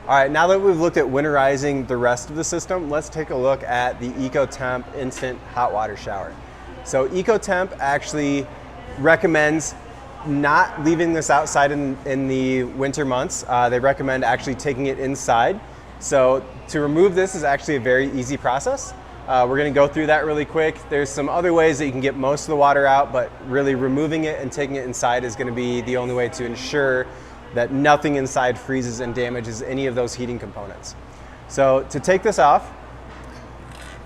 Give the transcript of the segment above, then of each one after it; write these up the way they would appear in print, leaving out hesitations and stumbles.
All right, now that we've looked at winterizing the rest of the system, let's take a look at the EcoTemp Instant Hot Water Shower. So EcoTemp actually recommends not leaving this outside in the winter months. They recommend actually taking it inside. So to remove this is actually a very easy process. We're gonna go through that really quick. There's some other ways that you can get most of the water out, but really removing it and taking it inside is gonna be the only way to ensure that nothing inside freezes and damages any of those heating components. So to take this off,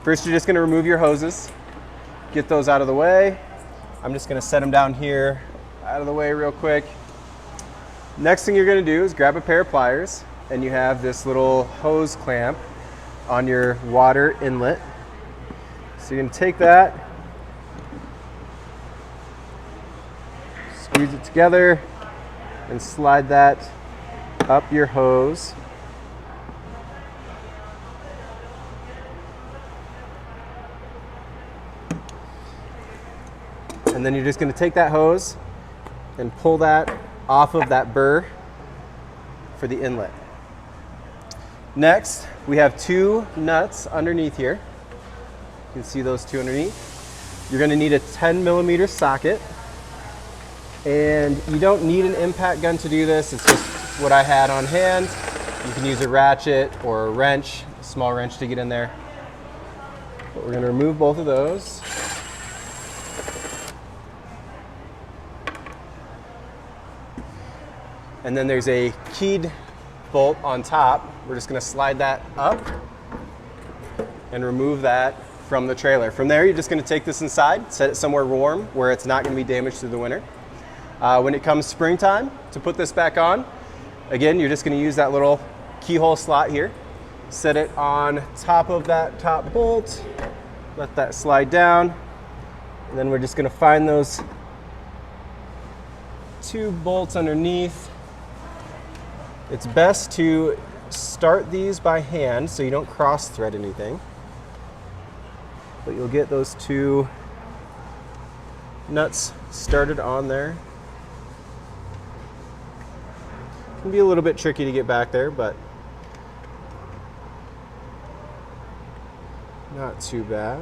first you're just gonna remove your hoses, get those out of the way. I'm just gonna set them down here, out of the way real quick. Next thing you're gonna do is grab a pair of pliers, and you have this little hose clamp on your water inlet. So you're gonna take that, squeeze it together, and slide that up your hose. And then you're just going to take that hose and pull that off of that burr for the inlet. Next, we have two nuts underneath here. You can see those two underneath. You're going to need a 10mm socket. And you don't need an impact gun to do this. It's just what I had on hand. You can use a ratchet or a wrench, a small wrench to get in there. But we're going to remove both of those. And then there's a keyed bolt on top. We're just going to slide that up and remove that from the trailer. From there, you're just going to take this inside, set it somewhere warm where it's not going to be damaged through the winter. When it comes springtime, to put this back on, again, you're just going to use that little keyhole slot here. Set it on top of that top bolt, let that slide down, and then we're just going to find those two bolts underneath. It's best to start these by hand so you don't cross thread anything, but you'll get those two nuts started on there. It can be a little bit tricky to get back there, but not too bad.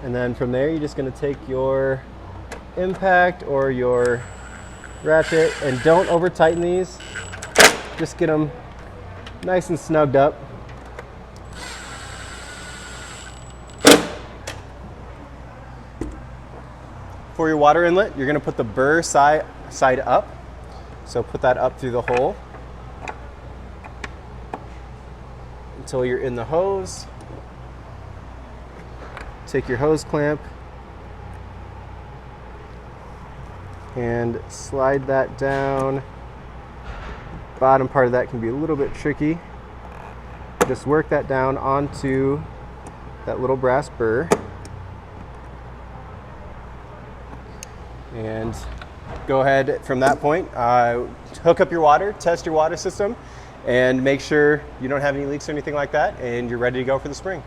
And then from there, you're just going to take your impact or your ratchet, and don't over tighten these. Just get them nice and snugged up. For your water inlet, you're going to put the burr side up. So put that up through the hole until you're in the hose. Take your hose clamp and slide that down. Bottom part of that can be a little bit tricky. Just work that down onto that little brass burr. And go ahead from that point, hook up your water, test your water system, and make sure you don't have any leaks or anything like that, and you're ready to go for the spring.